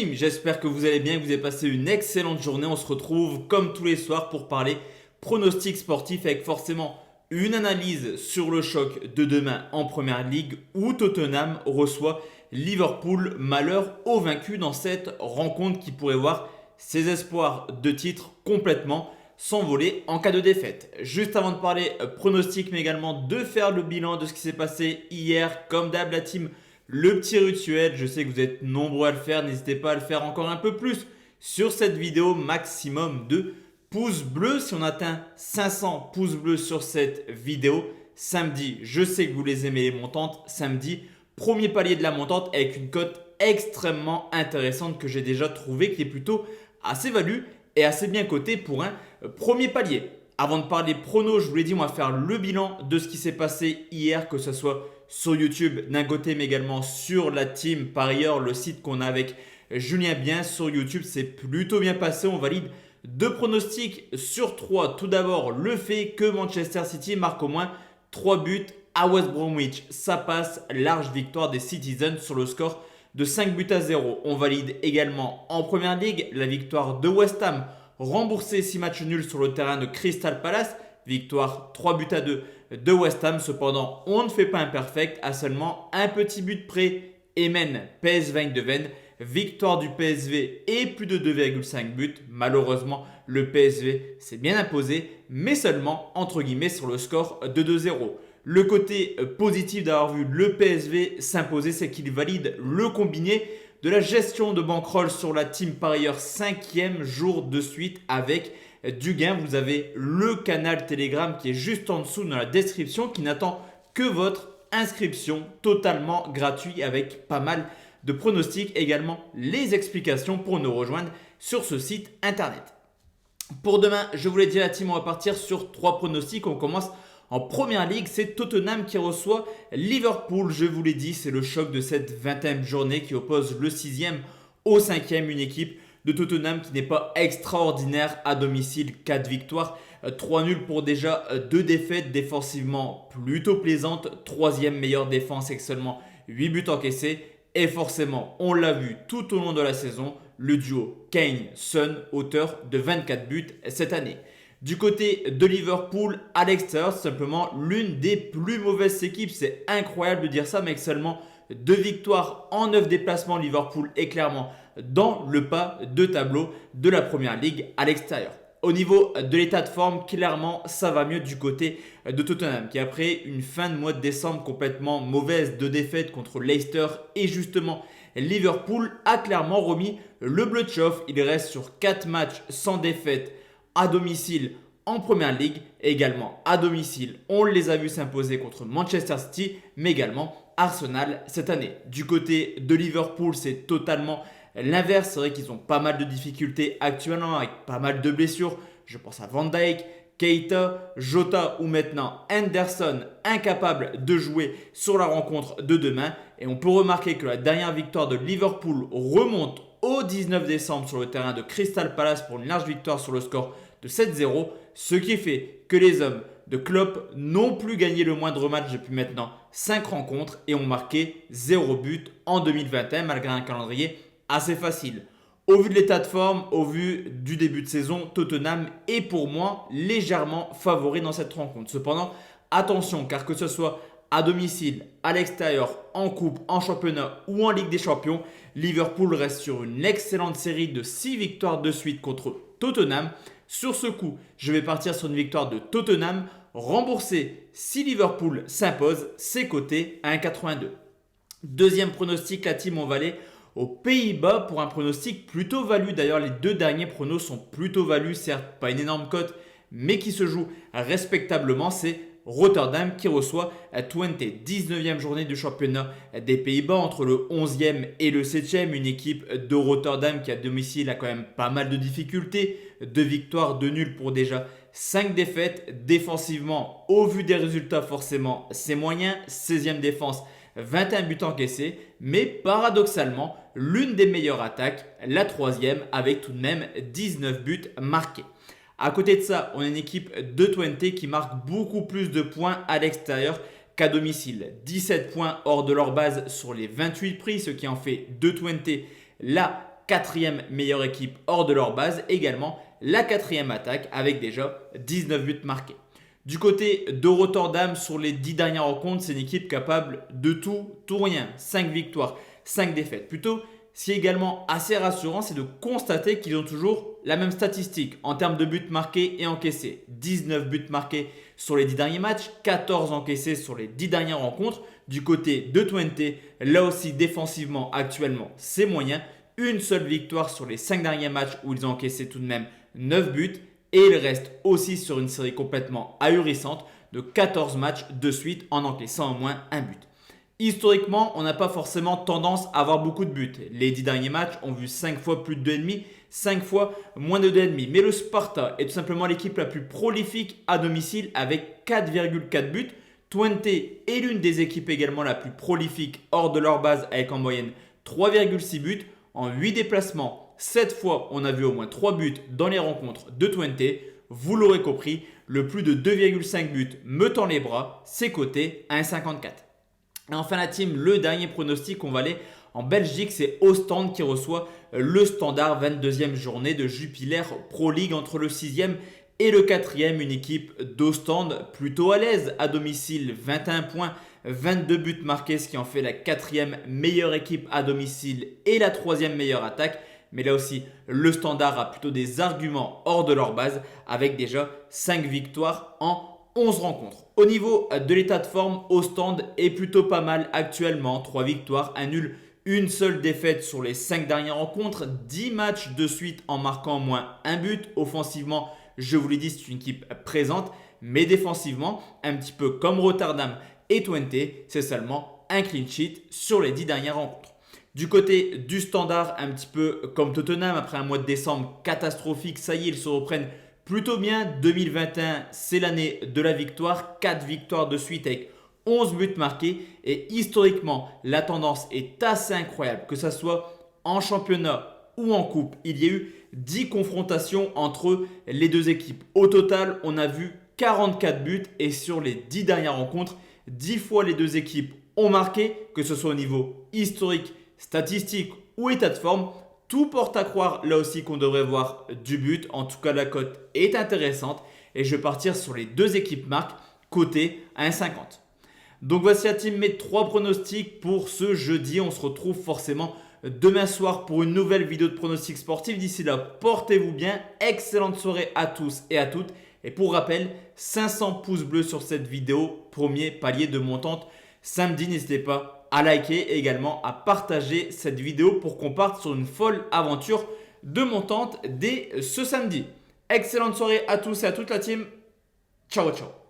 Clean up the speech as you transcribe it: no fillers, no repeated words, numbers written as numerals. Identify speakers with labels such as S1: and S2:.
S1: team, j'espère que vous allez bien, que vous avez passé une excellente journée. On se retrouve comme tous les soirs pour parler pronostics sportifs avec forcément une analyse sur le choc de demain en Première Ligue où Tottenham reçoit Liverpool. Malheur au vaincu dans cette rencontre qui pourrait voir ses espoirs de titre complètement s'envoler en cas de défaite. Juste avant de parler pronostics mais également de faire le bilan de ce qui s'est passé hier, comme d'hab la team, le petit rituel, je sais que vous êtes nombreux à le faire, n'hésitez pas à le faire encore un peu plus sur cette vidéo, maximum de pouces bleus. Si on atteint 500 pouces bleus sur cette vidéo, samedi, je sais que vous les aimez les montantes, samedi, premier palier de la montante avec une cote extrêmement intéressante que j'ai déjà trouvé qui est plutôt assez value et assez bien cotée pour un premier palier. Avant de parler pronos, je vous l'ai dit, on va faire le bilan de ce qui s'est passé hier, que ce soit sur YouTube d'un côté, mais également sur la team. Par ailleurs, le site qu'on a avec Julien Bien sur YouTube, c'est plutôt bien passé. On valide 2 pronostics sur 3. Tout d'abord, le fait que Manchester City marque au moins 3 buts à West Bromwich. Ça passe, large victoire des Citizens sur le score de 5 buts à 0. On valide également en Première Ligue la victoire de West Ham, remboursé 6 matchs nuls sur le terrain de Crystal Palace. Victoire 3 buts à 2 de West Ham. Cependant, on ne fait pas imperfect à seulement un petit but près et mène PSV Eindhoven. Victoire du PSV et plus de 2,5 buts. Malheureusement, le PSV s'est bien imposé, mais seulement entre guillemets sur le score de 2-0. Le côté positif d'avoir vu le PSV s'imposer, c'est qu'il valide le combiné de la gestion de bankroll sur la team. Par ailleurs, 5e jour de suite avec du gain. Vous avez le canal Telegram qui est juste en dessous dans la description qui n'attend que votre inscription, totalement gratuit avec pas mal de pronostics, également les explications pour nous rejoindre sur ce site internet. Pour demain, je vous l'ai dit la team, on va partir sur 3 pronostics. On commence en Première Ligue, c'est Tottenham qui reçoit Liverpool. Je vous l'ai dit, c'est le choc de cette 20e journée qui oppose le 6e au 5e, une équipe de Tottenham qui n'est pas extraordinaire à domicile. 4 victoires, 3 nuls pour déjà 2 défaites, défensivement plutôt plaisante. 3e meilleure défense avec seulement 8 buts encaissés. Et forcément, on l'a vu tout au long de la saison, le duo Kane-Son, auteur de 24 buts cette année. Du côté de Liverpool, à l'extérieur, c'est simplement l'une des plus mauvaises équipes. C'est incroyable de dire ça, mais avec seulement 2 victoires en 9 déplacements, Liverpool est clairement dans le pas de tableau de la Première Ligue à l'extérieur. Au niveau de l'état de forme, clairement, ça va mieux du côté de Tottenham qui après une fin de mois de décembre complètement mauvaise, de défaite contre Leicester et justement Liverpool a clairement remis le bleu de chauffe. Il reste sur 4 matchs sans défaite à domicile en Première Ligue et également à domicile. On les a vus s'imposer contre Manchester City mais également Arsenal cette année. Du côté de Liverpool, c'est totalement l'inverse. C'est vrai qu'ils ont pas mal de difficultés actuellement avec pas mal de blessures. Je pense à Van Dijk, Keita, Jota ou maintenant Henderson, incapable de jouer sur la rencontre de demain. Et on peut remarquer que la dernière victoire de Liverpool remonte au 19 décembre sur le terrain de Crystal Palace pour une large victoire sur le score de 7-0. Ce qui fait que les hommes de Klopp n'ont plus gagné le moindre match depuis maintenant 5 rencontres et ont marqué 0 but en 2021 malgré un calendrier assez facile. Au vu de l'état de forme, au vu du début de saison, Tottenham est pour moi légèrement favori dans cette rencontre. Cependant, attention car que ce soit à domicile, à l'extérieur, en coupe, en championnat ou en Ligue des Champions, Liverpool reste sur une excellente série de 6 victoires de suite contre Tottenham. Sur ce coup, je vais partir sur une victoire de Tottenham remboursée si Liverpool s'impose, c'est coté à 1,82. Deuxième pronostic, la team, on va aller aux Pays-Bas pour un pronostic plutôt value. D'ailleurs, les 2 derniers pronos sont plutôt value, certes pas une énorme cote, mais qui se joue respectablement. C'est Rotterdam qui reçoit Twente, 19e journée du championnat des Pays-Bas entre le 11e et le 7e. Une équipe de Rotterdam qui à domicile a quand même pas mal de difficultés. 2 victoires, 2 nuls pour déjà 5 défaites. Défensivement, au vu des résultats forcément, c'est moyen. 16e défense, 21 buts encaissés. Mais paradoxalement, l'une des meilleures attaques, la 3e avec tout de même 19 buts marqués. À côté de ça, on a une équipe de Twente qui marque beaucoup plus de points à l'extérieur qu'à domicile. 17 points hors de leur base sur les 28 pris, ce qui en fait de Twente la quatrième meilleure équipe hors de leur base, également la quatrième attaque avec déjà 19 buts marqués. Du côté de Rotterdam, sur les 10 dernières rencontres, c'est une équipe capable de tout rien. 5 victoires, 5 défaites. Plutôt, ce qui est également assez rassurant, c'est de constater qu'ils ont toujours la même statistique en termes de buts marqués et encaissés. 19 buts marqués sur les 10 derniers matchs, 14 encaissés sur les 10 dernières rencontres. Du côté de Twente, là aussi défensivement actuellement, c'est moyen. Une seule victoire sur les 5 derniers matchs où ils ont encaissé tout de même 9 buts. Et il reste aussi sur une série complètement ahurissante de 14 matchs de suite en encaissant au moins un but. Historiquement, on n'a pas forcément tendance à avoir beaucoup de buts. Les 10 derniers matchs ont vu 5 fois plus de 2,5, 5 fois moins de 2,5. Mais le Sparta est tout simplement l'équipe la plus prolifique à domicile avec 4,4 buts. Twente est l'une des équipes également la plus prolifique hors de leur base avec en moyenne 3,6 buts en 8 déplacements. 7 fois, on a vu au moins 3 buts dans les rencontres de Twente. Vous l'aurez compris, le plus de 2,5 buts me tend les bras, c'est coté à 1,54. Et enfin la team, le dernier pronostic, on va aller en Belgique, c'est Ostende qui reçoit le Standard, 22e journée de Jupiler Pro League entre le 6e et le 4e. Une équipe d'Ostende plutôt à l'aise à domicile, 21 points, 22 buts marqués, ce qui en fait la 4e meilleure équipe à domicile et la 3e meilleure attaque. Mais là aussi, le Standard a plutôt des arguments hors de leur base avec déjà 5 victoires en 11 rencontres. Au niveau de l'état de forme, Ostende est plutôt pas mal actuellement. 3 victoires, un nul, une seule défaite sur les 5 dernières rencontres. 10 matchs de suite en marquant au moins un but. Offensivement, je vous l'ai dit, c'est une équipe présente. Mais défensivement, un petit peu comme Rotterdam et Twente, c'est seulement un clean sheet sur les 10 dernières rencontres. Du côté du Standard, un petit peu comme Tottenham, après un mois de décembre catastrophique, ça y est, ils se reprennent plutôt bien. 2021, c'est l'année de la victoire. 4 victoires de suite avec 11 buts marqués. Et historiquement, la tendance est assez incroyable, que ce soit en championnat ou en coupe. Il y a eu 10 confrontations entre les deux équipes. Au total, on a vu 44 buts et sur les 10 dernières rencontres, 10 fois les deux équipes ont marqué, que ce soit au niveau historique, statistique ou état de forme. Tout porte à croire là aussi qu'on devrait voir du but. En tout cas, la cote est intéressante et je vais partir sur les deux équipes marques cotées à 1,50. Donc voici la team, mes 3 pronostics pour ce jeudi. On se retrouve forcément demain soir pour une nouvelle vidéo de pronostics sportifs. D'ici là, portez-vous bien. Excellente soirée à tous et à toutes. Et pour rappel, 500 pouces bleus sur cette vidéo. Premier palier de montante samedi. N'hésitez pas à liker et également à partager cette vidéo pour qu'on parte sur une folle aventure de montante dès ce samedi. Excellente soirée à tous et à toute la team. Ciao, ciao.